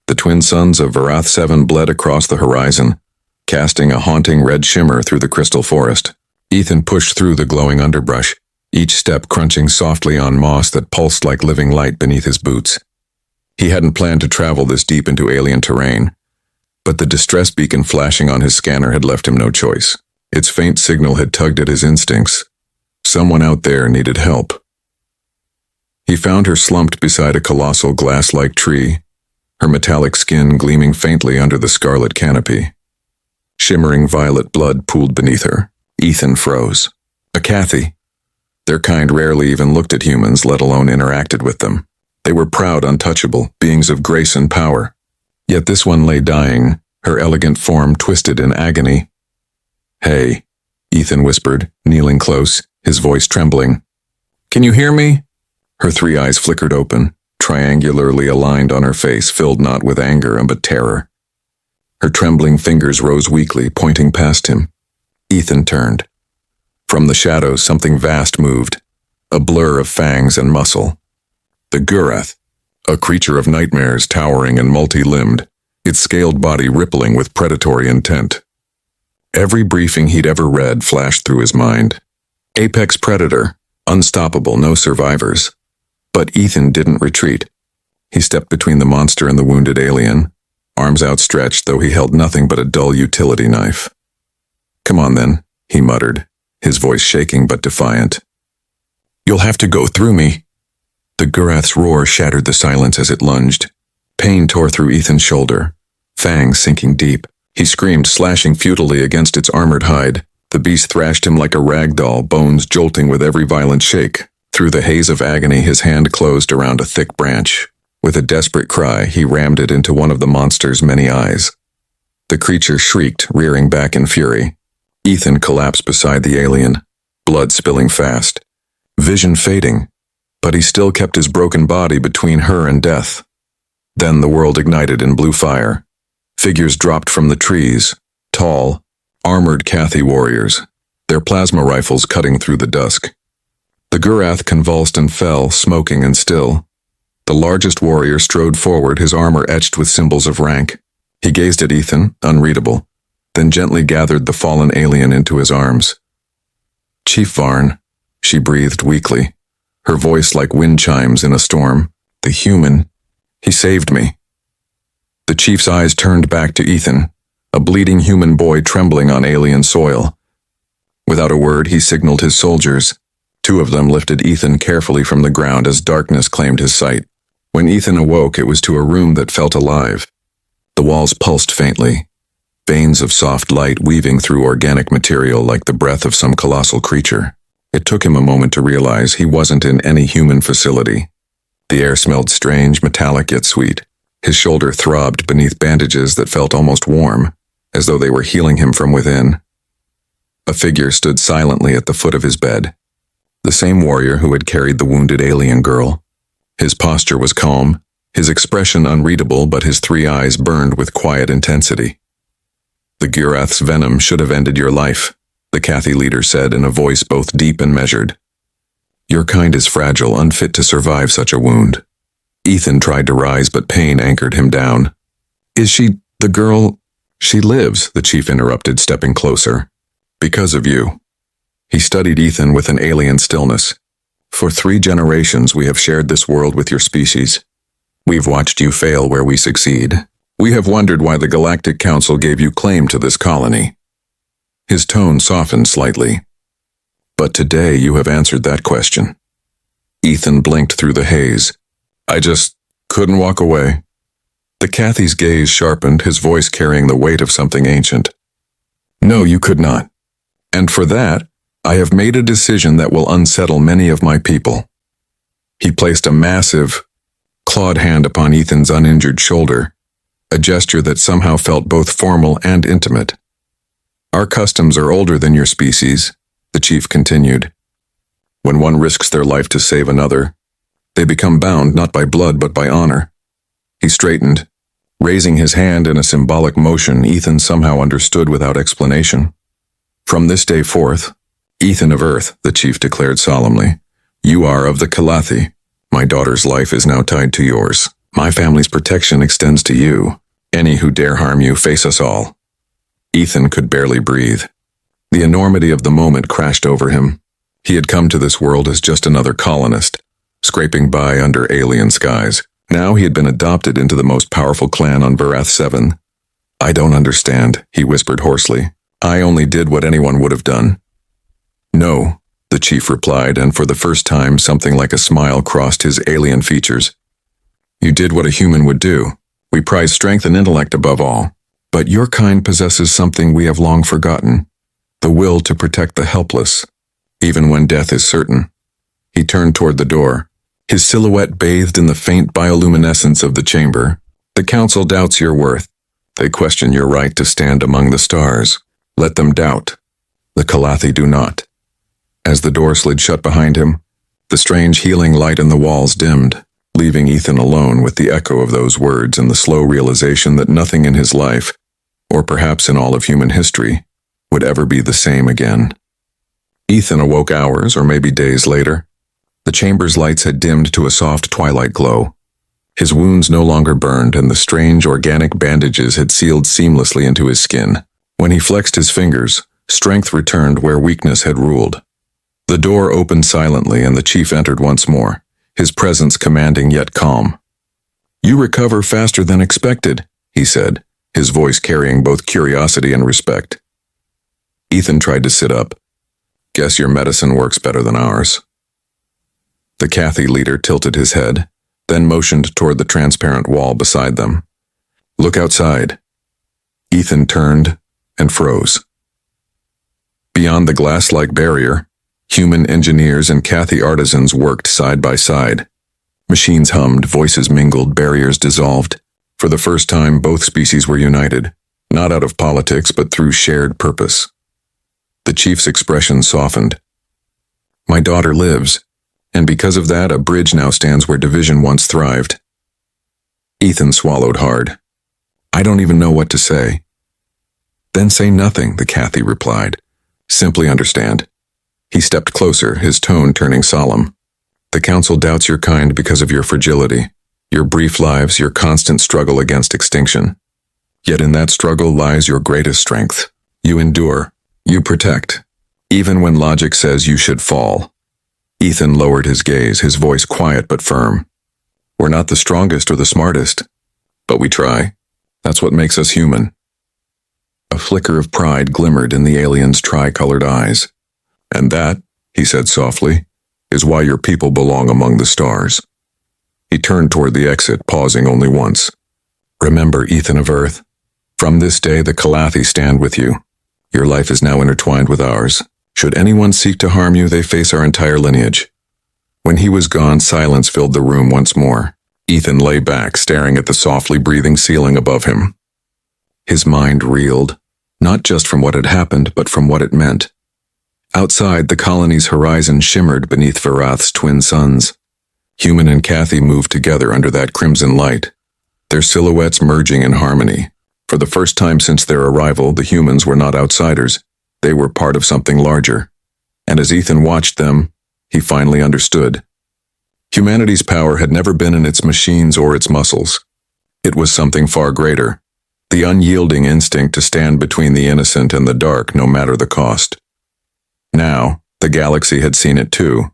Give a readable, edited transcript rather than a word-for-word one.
The twin suns of Varath 7 bled across the horizon, casting a haunting red shimmer through the crystal forest. Ethan pushed through the glowing underbrush, each step crunching softly on moss that pulsed like living light beneath his boots. He hadn't planned to travel this deep into alien terrain, but the distress beacon flashing on his scanner had left him no choice. Its faint signal had tugged at his instincts. Someone out there needed help. He found her slumped beside a colossal glass-like tree, her metallic skin gleaming faintly under the scarlet canopy. Shimmering violet blood pooled beneath her. Ethan froze. A Kathy. Their kind rarely even looked at humans, let alone interacted with them. They were proud, untouchable, beings of grace and power. Yet this one lay dying, her elegant form twisted in agony. "Hey," Ethan whispered, kneeling close, his voice trembling. "Can you hear me?" Her 3 eyes flickered open, triangularly aligned on her face, filled not with anger but terror. Her trembling fingers rose weakly, pointing past him. Ethan turned. From the shadows, something vast moved, a blur of fangs and muscle. The Gurath, a creature of nightmares, towering and multi-limbed, its scaled body rippling with predatory intent. Every briefing he'd ever read flashed through his mind. Apex predator, unstoppable, no survivors. But Ethan didn't retreat. He stepped between the monster and the wounded alien, arms outstretched, though he held nothing but a dull utility knife. "Come on then," he muttered, his voice shaking but defiant. "You'll have to go through me." The Gurath's roar shattered the silence as it lunged. Pain tore through Ethan's shoulder, fangs sinking deep. He screamed, slashing futilely against its armored hide. The beast thrashed him like a rag doll, bones jolting with every violent shake. Through the haze of agony, his hand closed around a thick branch. With a desperate cry, he rammed it into one of the monster's many eyes. The creature shrieked, rearing back in fury. Ethan collapsed beside the alien, blood spilling fast. Vision fading, but he still kept his broken body between her and death. Then the world ignited in blue fire. Figures dropped from the trees, tall, armored Kathy warriors, their plasma rifles cutting through the dusk. The Gurath convulsed and fell, smoking and still. The largest warrior strode forward, his armor etched with symbols of rank. He gazed at Ethan, unreadable, then gently gathered the fallen alien into his arms. "Chief Varn," she breathed weakly, her voice like wind chimes in a storm. "The human, he saved me." The chief's eyes turned back to Ethan, a bleeding human boy trembling on alien soil. Without a word, he signaled his soldiers. 2 of them lifted Ethan carefully from the ground as darkness claimed his sight. When Ethan awoke, it was to a room that felt alive. The walls pulsed faintly, veins of soft light weaving through organic material like the breath of some colossal creature. It took him a moment to realize he wasn't in any human facility. The air smelled strange, metallic yet sweet. His shoulder throbbed beneath bandages that felt almost warm, as though they were healing him from within. A figure stood silently at the foot of his bed, the same warrior who had carried the wounded alien girl. His posture was calm, his expression unreadable, but his 3 eyes burned with quiet intensity. "The Gurath's venom should have ended your life," the Kathy leader said in a voice both deep and measured. "Your kind is fragile, unfit to survive such a wound." Ethan tried to rise, but pain anchored him down. "Is she, the girl?" "She lives," the chief interrupted, stepping closer. "Because of you." He studied Ethan with an alien stillness. "For 3 generations we have shared this world with your species. We've watched you fail where we succeed. We have wondered why the Galactic Council gave you claim to this colony." His tone softened slightly. "But today you have answered that question." Ethan blinked through the haze. "I just couldn't walk away." The Kathy's gaze sharpened, his voice carrying the weight of something ancient. "No, you could not. And for that, I have made a decision that will unsettle many of my people." He placed a massive, clawed hand upon Ethan's uninjured shoulder, a gesture that somehow felt both formal and intimate. "Our customs are older than your species," the chief continued. "When one risks their life to save another, they become bound not by blood but by honor." He straightened, raising his hand in a symbolic motion Ethan somehow understood without explanation. "From this day forth, Ethan of Earth," the chief declared solemnly, "you are of the Kalathi. My daughter's life is now tied to yours." My family's protection extends to you. Any who dare harm you face us all. Ethan could barely breathe. The enormity of the moment crashed over him. He had come to this world as just another colonist, scraping by under alien skies. Now he had been adopted into the most powerful clan on Varath 7. I don't understand, he whispered hoarsely. I only did what anyone would have done. No, the chief replied, and for the first time something like a smile crossed his alien features. You did what a human would do. We prize strength and intellect above all. But your kind possesses something we have long forgotten, the will to protect the helpless, even when death is certain. He turned toward the door, his silhouette bathed in the faint bioluminescence of the chamber. The council doubts your worth. They question your right to stand among the stars. Let them doubt. The Calathi do not. As the door slid shut behind him, the strange healing light in the walls dimmed, leaving Ethan alone with the echo of those words and the slow realization that nothing in his life, or perhaps in all of human history, would ever be the same again. Ethan awoke hours or maybe days later. The chamber's lights had dimmed to a soft twilight glow. His wounds no longer burned, and the strange organic bandages had sealed seamlessly into his skin. When he flexed his fingers, strength returned where weakness had ruled. The door opened silently, and the chief entered once more, his presence commanding yet calm. You recover faster than expected, he said, his voice carrying both curiosity and respect. Ethan tried to sit up. Guess your medicine works better than ours. The Cathy leader tilted his head, then motioned toward the transparent wall beside them. Look outside. Ethan turned and froze. Beyond the glass-like barrier, human engineers and Cathy artisans worked side by side. Machines hummed, voices mingled, barriers dissolved. For the first time, both species were united, not out of politics but through shared purpose. The chief's expression softened. My daughter lives, and because of that, a bridge now stands where division once thrived. Ethan swallowed hard. I don't even know what to say. Then say nothing, the Cathy replied. Simply understand. He stepped closer, his tone turning solemn. The council doubts your kind because of your fragility, your brief lives, your constant struggle against extinction. Yet in that struggle lies your greatest strength. You endure. You protect. Even when logic says you should fall. Ethan lowered his gaze, his voice quiet but firm. We're not the strongest or the smartest, but we try. That's what makes us human. A flicker of pride glimmered in the alien's tri-colored eyes. And that, he said softly, is why your people belong among the stars. He turned toward the exit, pausing only once. Remember, Ethan of Earth, from this day the Calathi stand with you. Your life is now intertwined with ours. Should anyone seek to harm you, they face our entire lineage. When he was gone, silence filled the room once more. Ethan lay back, staring at the softly breathing ceiling above him. His mind reeled, not just from what had happened, but from what it meant. Outside, the colony's horizon shimmered beneath Varath's twin suns. Human and Cathy moved together under that crimson light, their silhouettes merging in harmony. For the first time since their arrival, the humans were not outsiders. They were part of something larger. And as Ethan watched them, he finally understood. Humanity's power had never been in its machines or its muscles. It was something far greater, the unyielding instinct to stand between the innocent and the dark no matter the cost. Now, the galaxy had seen it too.